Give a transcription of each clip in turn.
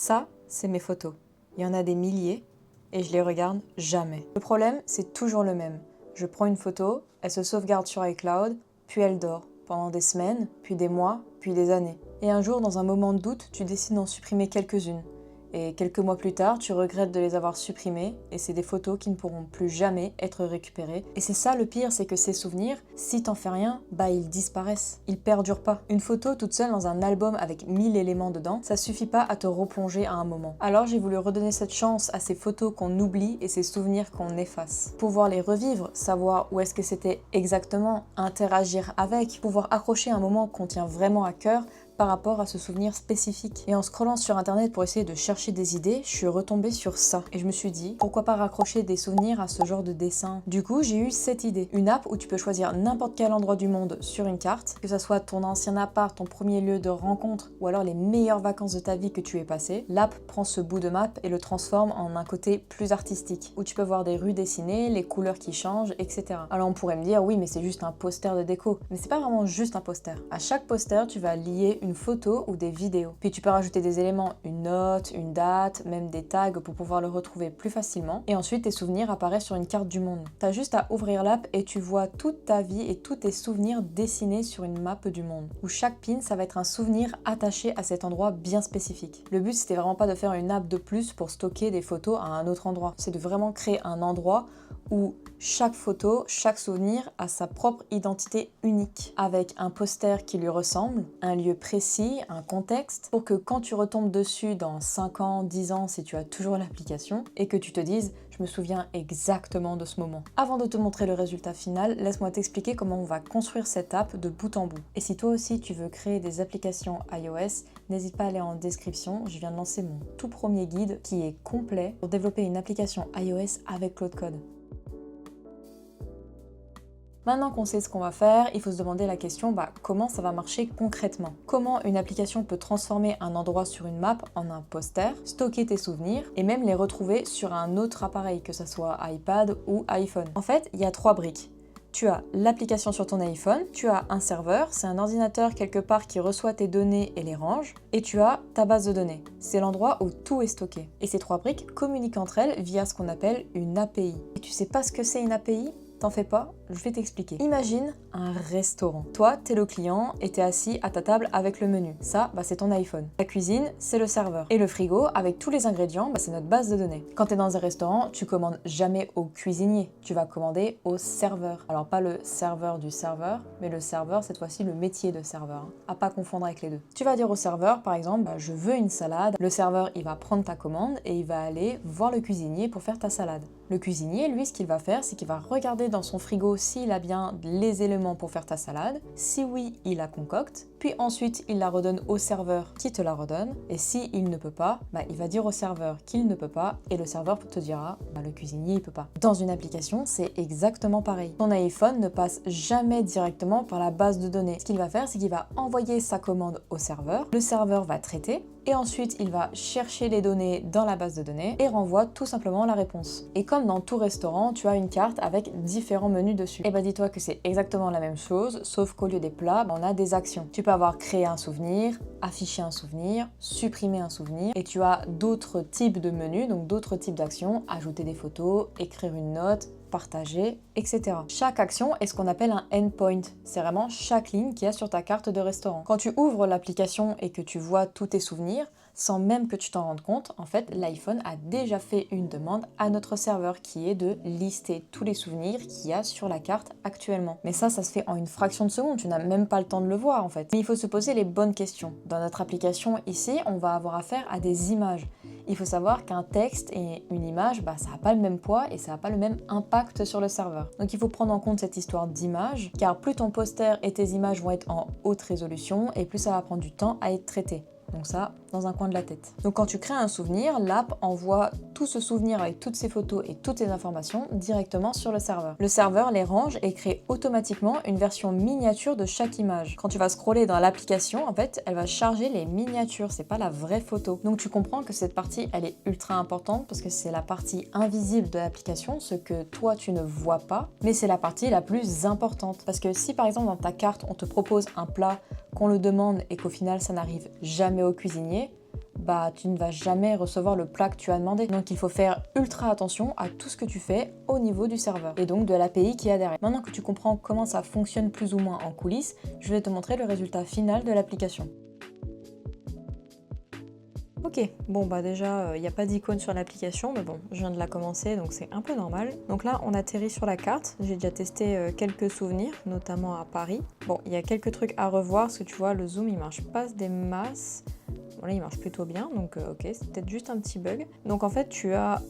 Ça, c'est mes photos. Il y en a des milliers et je les regarde jamais. Le problème, c'est toujours le même. Je prends une photo, elle se sauvegarde sur iCloud, puis elle dort pendant des semaines, puis des mois, puis des années. Et un jour, dans un moment de doute, tu décides d'en supprimer quelques-unes. Et quelques mois plus tard, tu regrettes de les avoir supprimées et c'est des photos qui ne pourront plus jamais être récupérées. Et c'est ça le pire, c'est que ces souvenirs, si t'en fais rien, ils disparaissent. Ils perdurent pas. Une photo toute seule dans un album avec 1000 éléments dedans, ça suffit pas à te replonger à un moment. Alors j'ai voulu redonner cette chance à ces photos qu'on oublie et ces souvenirs qu'on efface. Pouvoir les revivre, savoir où est-ce que c'était exactement, interagir avec, pouvoir accrocher un moment qu'on tient vraiment à cœur, par rapport à ce souvenir spécifique. Et en scrollant sur internet pour essayer de chercher des idées, je suis retombée sur ça. Et je me suis dit, pourquoi pas raccrocher des souvenirs à ce genre de dessin? Du coup, j'ai eu cette idée. Une app où tu peux choisir n'importe quel endroit du monde sur une carte, que ça soit ton ancien appart, ton premier lieu de rencontre, ou alors les meilleures vacances de ta vie que tu aies passées. L'app prend ce bout de map et le transforme en un côté plus artistique, où tu peux voir des rues dessinées, les couleurs qui changent, etc. Alors on pourrait me dire, oui, mais c'est juste un poster de déco. Mais c'est pas vraiment juste un poster. À chaque poster, tu vas lier une photo ou des vidéos. Puis tu peux rajouter des éléments, une note, une date, même des tags pour pouvoir le retrouver plus facilement. Et ensuite, tes souvenirs apparaissent sur une carte du monde. T'as juste à ouvrir l'app et tu vois toute ta vie et tous tes souvenirs dessinés sur une map du monde. Où chaque pin, ça va être un souvenir attaché à cet endroit bien spécifique. Le but, c'était vraiment pas de faire une app de plus pour stocker des photos à un autre endroit. C'est de vraiment créer un endroit où chaque photo, chaque souvenir a sa propre identité unique, avec un poster qui lui ressemble, un lieu précis, un contexte, pour que quand tu retombes dessus dans 5 ans, 10 ans, si tu as toujours l'application, et que tu te dises « je me souviens exactement de ce moment ». Avant de te montrer le résultat final, laisse-moi t'expliquer comment on va construire cette app de bout en bout. Et si toi aussi tu veux créer des applications iOS, n'hésite pas à aller en description, je viens de lancer mon tout premier guide qui est complet pour développer une application iOS avec Claude Code. Maintenant qu'on sait ce qu'on va faire, il faut se demander la question comment ça va marcher concrètement? Comment une application peut transformer un endroit sur une map en un poster, stocker tes souvenirs et même les retrouver sur un autre appareil, que ce soit iPad ou iPhone? En fait, il y a 3 briques. Tu as l'application sur ton iPhone, tu as un serveur, c'est un ordinateur quelque part qui reçoit tes données et les range, et tu as ta base de données. C'est l'endroit où tout est stocké. Et ces 3 briques communiquent entre elles via ce qu'on appelle une API. Et tu sais pas ce que c'est une API? T'en fais pas, je vais t'expliquer. Imagine un restaurant. Toi, t'es le client et t'es assis à ta table avec le menu. Ça, c'est ton iPhone. La cuisine, c'est le serveur. Et le frigo, avec tous les ingrédients, c'est notre base de données. Quand t'es dans un restaurant, tu commandes jamais au cuisinier. Tu vas commander au serveur. Alors pas le serveur du serveur, mais le serveur, cette fois-ci, le métier de serveur. À pas confondre avec les deux. Tu vas dire au serveur, par exemple, je veux une salade. Le serveur, il va prendre ta commande et il va aller voir le cuisinier pour faire ta salade. Le cuisinier, lui, ce qu'il va faire, c'est qu'il va regarder dans son frigo s'il a bien les éléments pour faire ta salade. Si oui, il la concocte. Puis ensuite, il la redonne au serveur qui te la redonne. Et si il ne peut pas, il va dire au serveur qu'il ne peut pas. Et le serveur te dira, le cuisinier, il peut pas. Dans une application, c'est exactement pareil. Ton iPhone ne passe jamais directement par la base de données. Ce qu'il va faire, c'est qu'il va envoyer sa commande au serveur. Le serveur va traiter. Et ensuite, il va chercher les données dans la base de données et renvoie tout simplement la réponse. Et comme dans tout restaurant, tu as une carte avec différents menus dessus. Et dis-toi que c'est exactement la même chose, sauf qu'au lieu des plats, on a des actions. Tu peux avoir créé un souvenir, afficher un souvenir, supprimer un souvenir, et tu as d'autres types de menus, donc d'autres types d'actions, ajouter des photos, écrire une note, partager, etc. Chaque action est ce qu'on appelle un endpoint. C'est vraiment chaque ligne qu'il y a sur ta carte de restaurant. Quand tu ouvres l'application et que tu vois tous tes souvenirs, sans même que tu t'en rendes compte, en fait, l'iPhone a déjà fait une demande à notre serveur qui est de lister tous les souvenirs qu'il y a sur la carte actuellement. Mais ça se fait en une fraction de seconde, tu n'as même pas le temps de le voir en fait. Mais il faut se poser les bonnes questions. Dans notre application ici, on va avoir affaire à des images. Il faut savoir qu'un texte et une image, ça n'a pas le même poids et ça n'a pas le même impact sur le serveur. Donc il faut prendre en compte cette histoire d'image, car plus ton poster et tes images vont être en haute résolution et plus ça va prendre du temps à être traité. Donc ça, dans un coin de la tête. Donc quand tu crées un souvenir, l'app envoie tout ce souvenir avec toutes ses photos et toutes ces informations directement sur le serveur. Le serveur les range et crée automatiquement une version miniature de chaque image. Quand tu vas scroller dans l'application, en fait, elle va charger les miniatures, c'est pas la vraie photo. Donc tu comprends que cette partie, elle est ultra importante parce que c'est la partie invisible de l'application, ce que toi tu ne vois pas, mais c'est la partie la plus importante. Parce que si par exemple dans ta carte, on te propose un plat, qu'on le demande et qu'au final ça n'arrive jamais au cuisinier, bah tu ne vas jamais recevoir le plat que tu as demandé. Donc il faut faire ultra attention à tout ce que tu fais au niveau du serveur et donc de l'API qu'il y a derrière. Maintenant que tu comprends comment ça fonctionne plus ou moins en coulisses, je vais te montrer le résultat final de l'application. Ok, bon bah déjà il n'y a pas d'icône sur l'application, mais bon, je viens de la commencer donc c'est un peu normal. Donc là on atterrit sur la carte, j'ai déjà testé quelques souvenirs, notamment à Paris. Bon, il y a quelques trucs à revoir parce que tu vois le zoom il marche pas des masses. Bon là il marche plutôt bien, donc ok, c'est peut-être juste un petit bug. Donc en fait tu as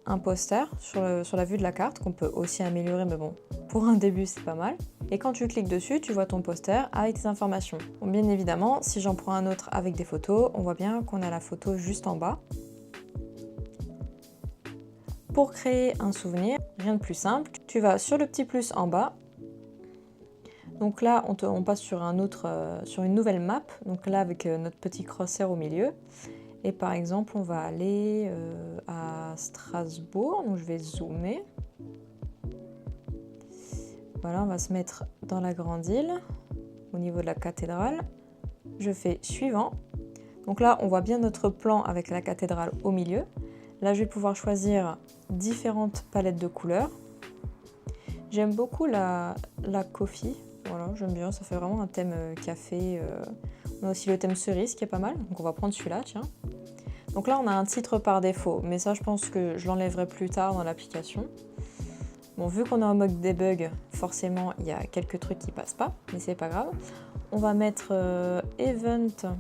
un poster sur la vue de la carte qu'on peut aussi améliorer, mais bon, pour un début c'est pas mal. Et quand tu cliques dessus, tu vois ton poster avec tes informations. Bon, bien évidemment, si j'en prends un autre avec des photos, on voit bien qu'on a la photo juste en bas. Pour créer un souvenir, rien de plus simple, tu vas sur le petit plus en bas. Donc là, on passe sur sur une nouvelle map, donc là avec notre petit crosshair au milieu. Et par exemple, on va aller à Strasbourg, donc je vais zoomer. Voilà, on va se mettre dans la grande île, au niveau de la cathédrale. Je fais suivant. Donc là, on voit bien notre plan avec la cathédrale au milieu. Là, je vais pouvoir choisir différentes palettes de couleurs. J'aime beaucoup la coffee. Voilà, j'aime bien, ça fait vraiment un thème café. On a aussi le thème cerise qui est pas mal, donc on va prendre celui-là, tiens. Donc là, on a un titre par défaut, mais ça, je pense que je l'enlèverai plus tard dans l'application. Bon, vu qu'on est en mode debug, forcément, il y a quelques trucs qui passent pas, mais c'est pas grave. On va mettre Event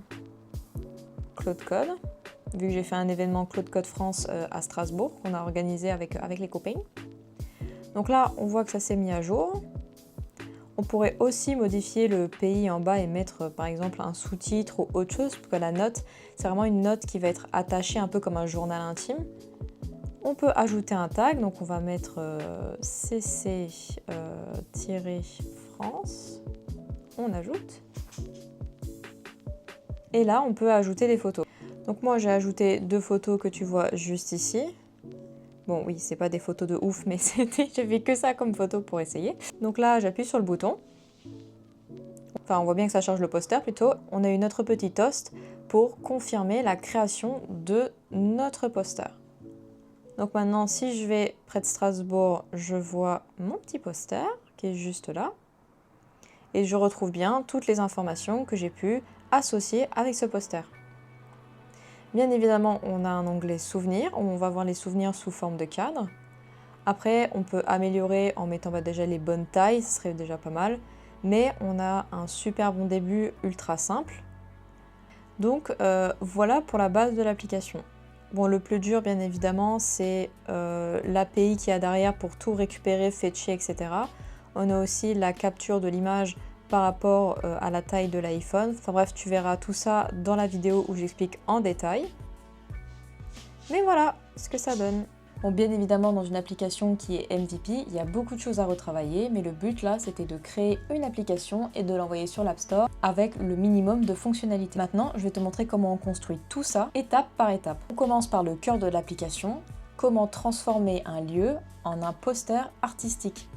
Claude Code, vu que j'ai fait un événement Claude Code France à Strasbourg, qu'on a organisé avec les copains. Donc là, on voit que ça s'est mis à jour. On pourrait aussi modifier le pays en bas et mettre par exemple un sous-titre ou autre chose, parce que la note, c'est vraiment une note qui va être attachée un peu comme un journal intime. On peut ajouter un tag, donc on va mettre cc-france, on ajoute. Et là, on peut ajouter des photos. Donc moi, j'ai ajouté 2 photos que tu vois juste ici. Bon, oui, c'est pas des photos de ouf, mais j'ai fait que ça comme photo pour essayer. Donc là, j'appuie sur le bouton. Enfin, on voit bien que ça charge le poster plutôt. On a eu notre petit toast pour confirmer la création de notre poster. Donc maintenant, si je vais près de Strasbourg, je vois mon petit poster qui est juste là. Et je retrouve bien toutes les informations que j'ai pu associer avec ce poster. Bien évidemment, on a un onglet souvenirs où on va voir les souvenirs sous forme de cadre. Après, on peut améliorer en mettant déjà les bonnes tailles, ce serait déjà pas mal. Mais on a un super bon début ultra simple. Donc voilà pour la base de l'application. Bon, le plus dur, bien évidemment, c'est l'API qu'il y a derrière pour tout récupérer, fetcher, etc. On a aussi la capture de l'image par rapport à la taille de l'iPhone. Enfin bref, tu verras tout ça dans la vidéo où j'explique en détail. Mais voilà ce que ça donne. Bon, bien évidemment, dans une application qui est MVP, il y a beaucoup de choses à retravailler, mais le but là, c'était de créer une application et de l'envoyer sur l'App Store avec le minimum de fonctionnalités. Maintenant, je vais te montrer comment on construit tout ça, étape par étape. On commence par le cœur de l'application, comment transformer un lieu en un poster artistique.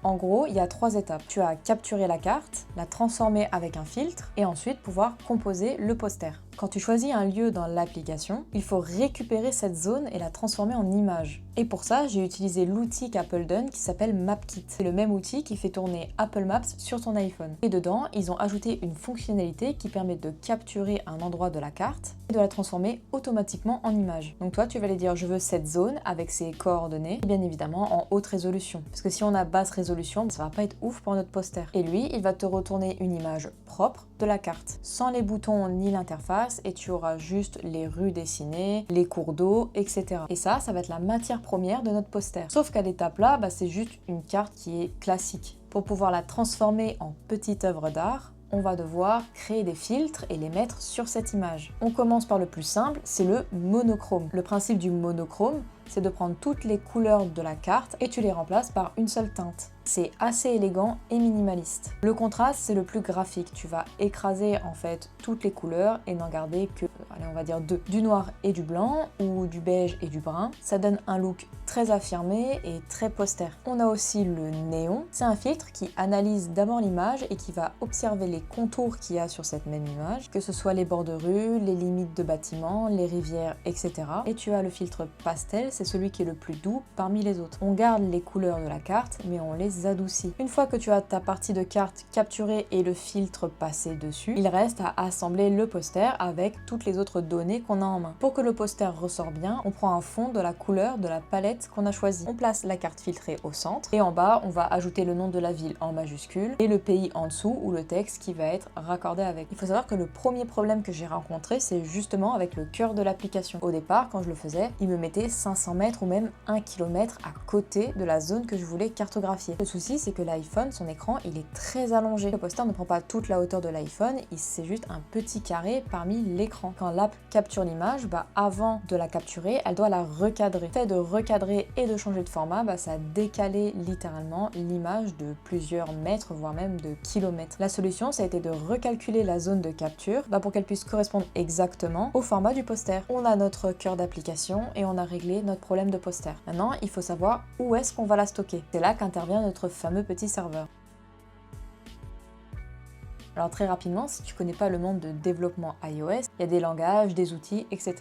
En gros, il y a 3 étapes. Tu as capturé la carte, la transformer avec un filtre et ensuite pouvoir composer le poster. Quand tu choisis un lieu dans l'application, il faut récupérer cette zone et la transformer en image. Et pour ça, j'ai utilisé l'outil qu'Apple donne qui s'appelle MapKit. C'est le même outil qui fait tourner Apple Maps sur ton iPhone. Et dedans, ils ont ajouté une fonctionnalité qui permet de capturer un endroit de la carte et de la transformer automatiquement en image. Donc toi, tu vas aller dire je veux cette zone avec ses coordonnées, et bien évidemment en haute résolution. Parce que si on a basse résolution, ça va pas être ouf pour notre poster. Et lui, il va te retourner une image propre de la carte, sans les boutons ni l'interface, et tu auras juste les rues dessinées, les cours d'eau, etc. Et ça va être la matière première de notre poster. Sauf qu'à l'étape là, c'est juste une carte qui est classique. Pour pouvoir la transformer en petite œuvre d'art, on va devoir créer des filtres et les mettre sur cette image. On commence par le plus simple, c'est le monochrome. Le principe du monochrome, c'est de prendre toutes les couleurs de la carte et tu les remplaces par une seule teinte. C'est assez élégant et minimaliste. Le contraste, c'est le plus graphique. Tu vas écraser en fait toutes les couleurs et n'en garder que, allez, on va dire deux. Du noir et du blanc ou du beige et du brun. Ça donne un look très affirmé et très poster. On a aussi le néon. C'est un filtre qui analyse d'abord l'image et qui va observer les contours qu'il y a sur cette même image, que ce soit les bords de rue, les limites de bâtiments, les rivières, etc. Et tu as le filtre pastel, c'est celui qui est le plus doux parmi les autres. On garde les couleurs de la carte, mais on les adoucit. Une fois que tu as ta partie de carte capturée et le filtre passé dessus, il reste à assembler le poster avec toutes les autres données qu'on a en main. Pour que le poster ressort bien, on prend un fond de la couleur de la palette qu'on a choisie. On place la carte filtrée au centre et en bas, on va ajouter le nom de la ville en majuscule et le pays en dessous ou le texte qui va être raccordé avec. Il faut savoir que le premier problème que j'ai rencontré, c'est justement avec le cœur de l'application. Au départ, quand je le faisais, il me mettait 500 mètres ou même 1 km à côté de la zone que je voulais cartographier. Le souci, c'est que l'iPhone, son écran, il est très allongé. Le poster ne prend pas toute la hauteur de l'iPhone, c'est juste un petit carré parmi l'écran. Quand l'app capture l'image, avant de la capturer, elle doit la recadrer. Le fait de recadrer et de changer de format, ça a décalé littéralement l'image de plusieurs mètres, voire même de kilomètres. La solution, ça a été de recalculer la zone de capture pour qu'elle puisse correspondre exactement au format du poster. On a notre cœur d'application et on a réglé notre problème de poster. Maintenant, il faut savoir où est-ce qu'on va la stocker. C'est là qu'intervient notre fameux petit serveur. Alors très rapidement, si tu connais pas le monde de développement iOS, il y a des langages, des outils, etc.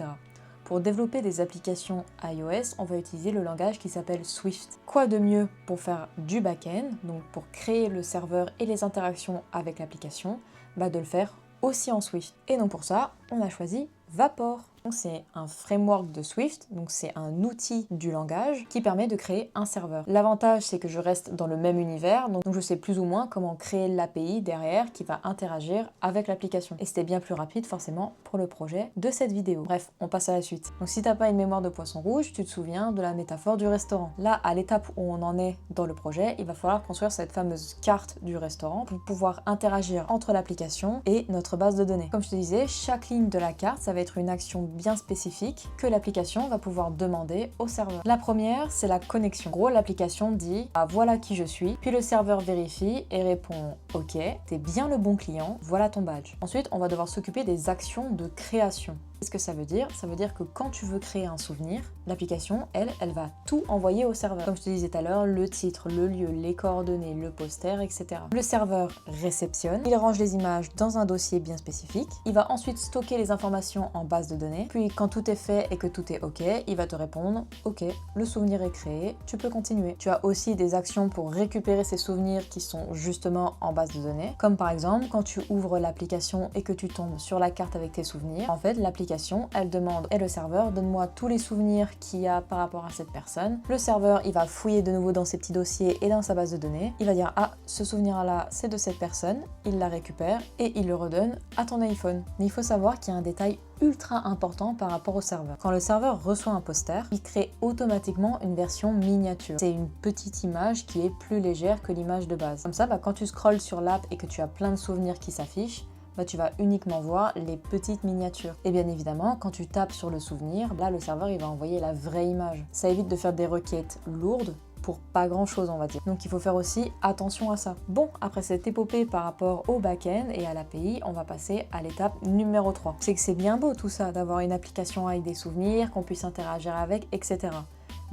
Pour développer des applications iOS, on va utiliser le langage qui s'appelle Swift. Quoi de mieux pour faire du back-end, donc pour créer le serveur et les interactions avec l'application, de le faire aussi en Swift. Et donc pour ça, on a choisi Vapor. C'est un framework de Swift, donc c'est un outil du langage qui permet de créer un serveur. L'avantage, c'est que je reste dans le même univers, donc je sais plus ou moins comment créer l'API derrière qui va interagir avec l'application. Et c'était bien plus rapide forcément pour le projet de cette vidéo. Bref, on passe à la suite. Donc si t'as pas une mémoire de poisson rouge, tu te souviens de la métaphore du restaurant. Là, à l'étape où on en est dans le projet, il va falloir construire cette fameuse carte du restaurant pour pouvoir interagir entre l'application et notre base de données. Comme je te disais, chaque ligne de la carte, ça va être une action bien spécifique que l'application va pouvoir demander au serveur. La première, c'est la connexion. En gros, l'application dit « voilà qui je suis », puis le serveur vérifie et répond « ok, t'es bien le bon client, voilà ton badge ». Ensuite, on va devoir s'occuper des actions de création. Qu'est-ce que ça veut dire? Ça veut dire que quand tu veux créer un souvenir, l'application, elle va tout envoyer au serveur. Comme je te disais tout à l'heure, le titre, le lieu, les coordonnées, le poster, etc. Le serveur réceptionne, il range les images dans un dossier bien spécifique, il va ensuite stocker les informations en base de données, puis quand tout est fait et que tout est ok, il va te répondre « ok, le souvenir est créé, tu peux continuer ». Tu as aussi des actions pour récupérer ces souvenirs qui sont justement en base de données, comme par exemple quand tu ouvres l'application et que tu tombes sur la carte avec tes souvenirs, en fait l'application elle demande et le serveur donne-moi tous les souvenirs qu'il y a par rapport à cette personne. Le serveur il va fouiller de nouveau dans ses petits dossiers et dans sa base de données. Il va dire ah ce souvenir là c'est de cette personne, il la récupère et il le redonne à ton iPhone. Mais il faut savoir qu'il y a un détail ultra important par rapport au serveur. Quand le serveur reçoit un poster, il crée automatiquement une version miniature. C'est une petite image qui est plus légère que l'image de base. Comme ça, quand tu scrolles sur l'app et que tu as plein de souvenirs qui s'affichent, tu vas uniquement voir les petites miniatures. Et bien évidemment, quand tu tapes sur le souvenir, là le serveur il va envoyer la vraie image. Ça évite de faire des requêtes lourdes pour pas grand chose on va dire. Donc il faut faire aussi attention à ça. Bon, après cette épopée par rapport au back-end et à l'API, on va passer à l'étape numéro 3. C'est que c'est bien beau tout ça, d'avoir une application avec des souvenirs, qu'on puisse interagir avec, etc.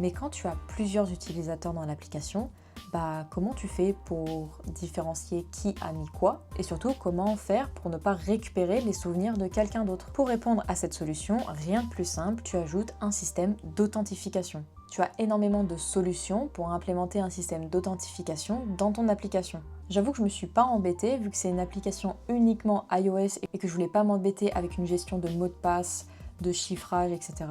Mais quand tu as plusieurs utilisateurs dans l'application, comment tu fais pour différencier qui a mis quoi et surtout comment faire pour ne pas récupérer les souvenirs de quelqu'un d'autre. Pour répondre à cette solution, rien de plus simple, tu ajoutes un système d'authentification. Tu as énormément de solutions pour implémenter un système d'authentification dans ton application. J'avoue que je me suis pas embêtée vu que c'est une application uniquement iOS et que je voulais pas m'embêter avec une gestion de mots de passe, de chiffrage, etc.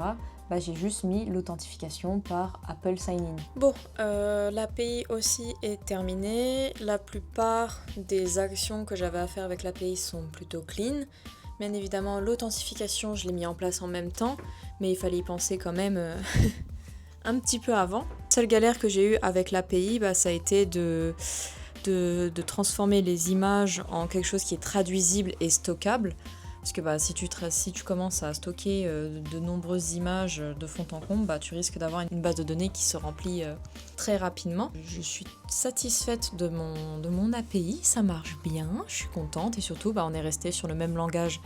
J'ai juste mis l'authentification par Apple Sign-in. Bon, l'API aussi est terminée. La plupart des actions que j'avais à faire avec l'API sont plutôt clean. Bien évidemment, l'authentification, je l'ai mis en place en même temps, mais il fallait y penser quand même un petit peu avant. La seule galère que j'ai eue avec l'API, ça a été de transformer les images en quelque chose qui est traduisible et stockable. Parce que si tu commences à stocker de nombreuses images de fond en comble, tu risques d'avoir une base de données qui se remplit très rapidement. Je suis satisfaite de mon API, ça marche bien, je suis contente et surtout on est resté sur le même langage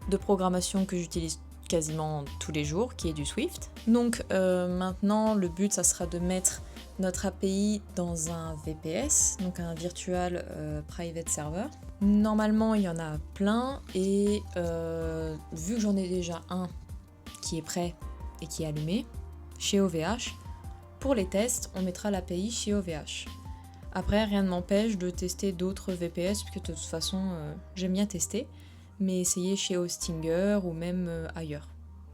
de programmation que j'utilise quasiment tous les jours, qui est du Swift. Donc maintenant, le but, ça sera de mettre notre API dans un VPS, donc un Virtual Private Server. Normalement, il y en a plein et vu que j'en ai déjà un qui est prêt et qui est allumé chez OVH, pour les tests, on mettra l'API chez OVH. Après, rien ne m'empêche de tester d'autres VPS, puisque de toute façon, j'aime bien tester, mais essayer chez Hostinger ou même ailleurs.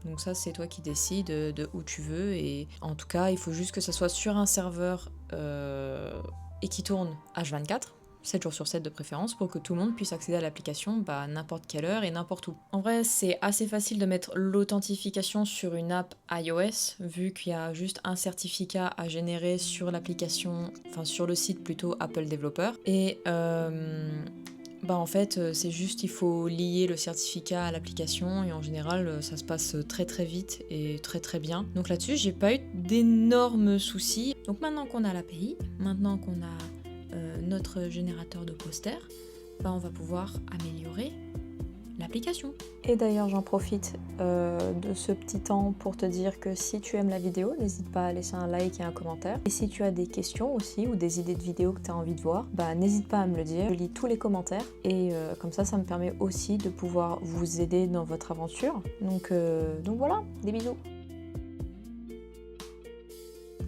Donc ça, c'est toi qui décides de où tu veux, et en tout cas, il faut juste que ça soit sur un serveur et qui tourne H24, 7 jours sur 7 de préférence, pour que tout le monde puisse accéder à l'application à n'importe quelle heure et n'importe où. En vrai, c'est assez facile de mettre l'authentification sur une app iOS, vu qu'il y a juste un certificat à générer sur l'application, enfin sur le site plutôt Apple Developer, et en fait, c'est juste, il faut lier le certificat à l'application et en général, ça se passe très très vite et très très bien. Donc là-dessus, j'ai pas eu d'énormes soucis. Donc maintenant qu'on a l'API, maintenant qu'on a notre générateur de posters, on va pouvoir améliorer l'application. Et d'ailleurs, j'en profite de ce petit temps pour te dire que si tu aimes la vidéo, n'hésite pas à laisser un like et un commentaire. Et si tu as des questions aussi ou des idées de vidéos que tu as envie de voir, n'hésite pas à me le dire. Je lis tous les commentaires et comme ça me permet aussi de pouvoir vous aider dans votre aventure. Donc voilà, des bisous.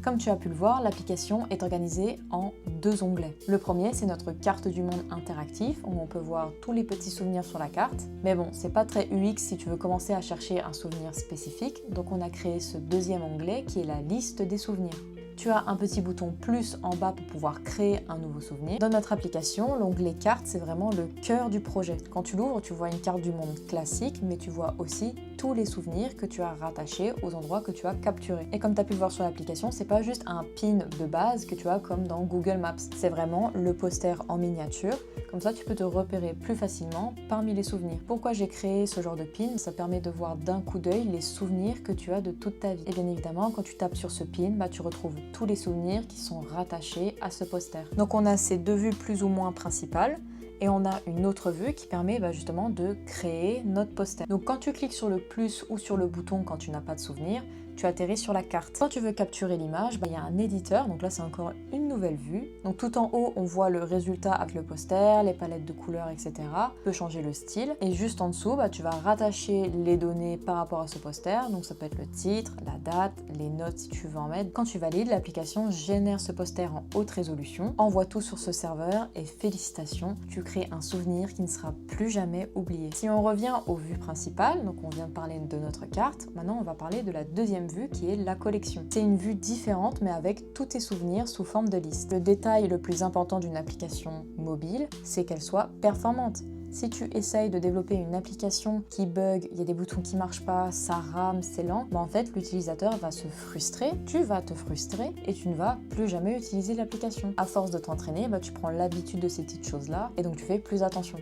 Comme tu as pu le voir, l'application est organisée en 2 onglets. Le premier, c'est notre carte du monde interactif, où on peut voir tous les petits souvenirs sur la carte. Mais bon, c'est pas très UX si tu veux commencer à chercher un souvenir spécifique, donc on a créé ce deuxième onglet qui est la liste des souvenirs. Tu as un petit bouton plus en bas pour pouvoir créer un nouveau souvenir. Dans notre application, l'onglet carte, c'est vraiment le cœur du projet. Quand tu l'ouvres, tu vois une carte du monde classique, mais tu vois aussi tous les souvenirs que tu as rattachés aux endroits que tu as capturés. Et comme tu as pu le voir sur l'application, c'est pas juste un pin de base que tu as comme dans Google Maps. C'est vraiment le poster en miniature. Comme ça, tu peux te repérer plus facilement parmi les souvenirs. Pourquoi j'ai créé ce genre de pin? Ça permet de voir d'un coup d'œil les souvenirs que tu as de toute ta vie. Et bien évidemment, quand tu tapes sur ce pin, tu retrouves tous les souvenirs qui sont rattachés à ce poster. Donc on a ces 2 vues plus ou moins principales. Et on a une autre vue qui permet justement de créer notre poster. Donc quand tu cliques sur le plus ou sur le bouton quand tu n'as pas de souvenir, tu atterris sur la carte. Quand tu veux capturer l'image, il y a un éditeur, donc là c'est encore une nouvelle vue. Donc tout en haut, on voit le résultat avec le poster, les palettes de couleurs, etc. Tu peux changer le style. Et juste en dessous, tu vas rattacher les données par rapport à ce poster. Donc ça peut être le titre, la date, les notes si tu veux en mettre. Quand tu valides, l'application génère ce poster en haute résolution, envoie tout sur ce serveur et félicitations, tu crées un souvenir qui ne sera plus jamais oublié. Si on revient aux vues principales, donc on vient de parler de notre carte, maintenant on va parler de la deuxième vue qui est la collection. C'est une vue différente mais avec tous tes souvenirs sous forme de liste. Le détail le plus important d'une application mobile, c'est qu'elle soit performante. Si tu essayes de développer une application qui bug, il y a des boutons qui marchent pas, ça rame, c'est lent, en fait l'utilisateur va se frustrer, tu vas te frustrer et tu ne vas plus jamais utiliser l'application. À force de t'entraîner, tu prends l'habitude de ces petites choses-là et donc tu fais plus attention.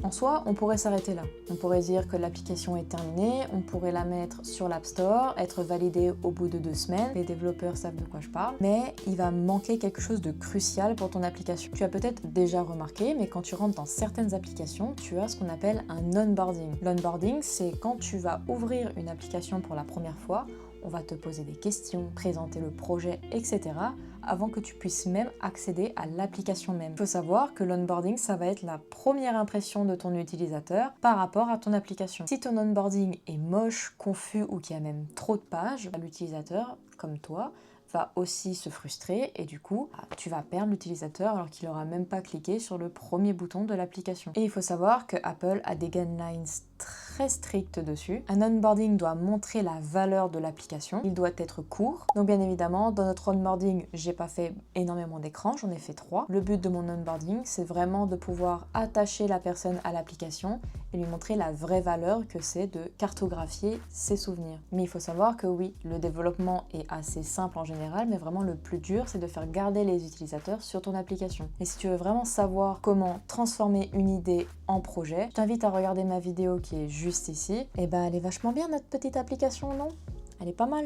En soi, on pourrait s'arrêter là. On pourrait dire que l'application est terminée, on pourrait la mettre sur l'App Store, être validée au bout de 2 semaines. Les développeurs savent de quoi je parle. Mais il va manquer quelque chose de crucial pour ton application. Tu as peut-être déjà remarqué, mais quand tu rentres dans certaines applications, tu as ce qu'on appelle un onboarding. L'onboarding, c'est quand tu vas ouvrir une application pour la première fois, on va te poser des questions, présenter le projet, etc. avant que tu puisses même accéder à l'application même. Il faut savoir que l'onboarding, ça va être la première impression de ton utilisateur par rapport à ton application. Si ton onboarding est moche, confus ou qu'il y a même trop de pages, l'utilisateur, comme toi, va aussi se frustrer et du coup, tu vas perdre l'utilisateur alors qu'il n'aura même pas cliqué sur le premier bouton de l'application. Et il faut savoir que Apple a des guidelines très strict dessus. Un onboarding doit montrer la valeur de l'application. Il doit être court. Donc bien évidemment, dans notre onboarding, j'ai pas fait énormément d'écrans, j'en ai fait 3. Le but de mon onboarding, c'est vraiment de pouvoir attacher la personne à l'application et lui montrer la vraie valeur que c'est de cartographier ses souvenirs. Mais il faut savoir que oui, le développement est assez simple en général, mais vraiment le plus dur, c'est de faire garder les utilisateurs sur ton application. Et si tu veux vraiment savoir comment transformer une idée en projet, je t'invite à regarder ma vidéo qui est juste ici. Et ben elle est vachement bien notre petite application, non? Elle est pas mal.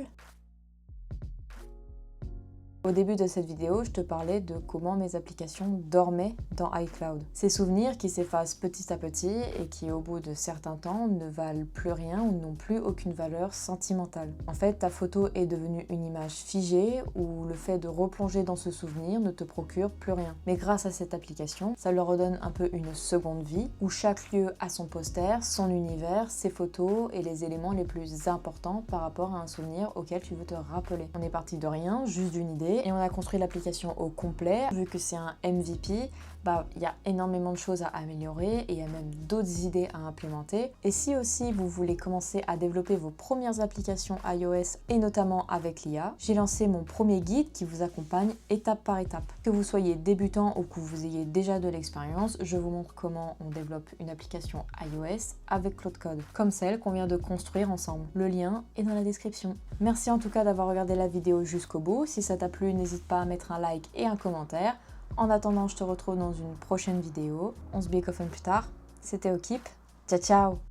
Au début de cette vidéo, je te parlais de comment mes applications dormaient dans iCloud. Ces souvenirs qui s'effacent petit à petit et qui, au bout de certains temps, ne valent plus rien ou n'ont plus aucune valeur sentimentale. En fait, ta photo est devenue une image figée où le fait de replonger dans ce souvenir ne te procure plus rien. Mais grâce à cette application, ça leur redonne un peu une seconde vie où chaque lieu a son poster, son univers, ses photos et les éléments les plus importants par rapport à un souvenir auquel tu veux te rappeler. On est parti de rien, juste d'une idée, et on a construit l'application au complet. Vu que c'est un MVP, il y a énormément de choses à améliorer et il y a même d'autres idées à implémenter. Et si aussi vous voulez commencer à développer vos premières applications iOS et notamment avec l'IA, j'ai lancé mon premier guide qui vous accompagne étape par étape. Que vous soyez débutant ou que vous ayez déjà de l'expérience, je vous montre comment on développe une application iOS avec Claude Code, comme celle qu'on vient de construire ensemble. Le lien est dans la description. Merci en tout cas d'avoir regardé la vidéo jusqu'au bout. Si ça t'a plu, n'hésite pas à mettre un like et un commentaire. En attendant, je te retrouve dans une prochaine vidéo. On se becoffine plus tard. C'était Okip. Ciao ciao!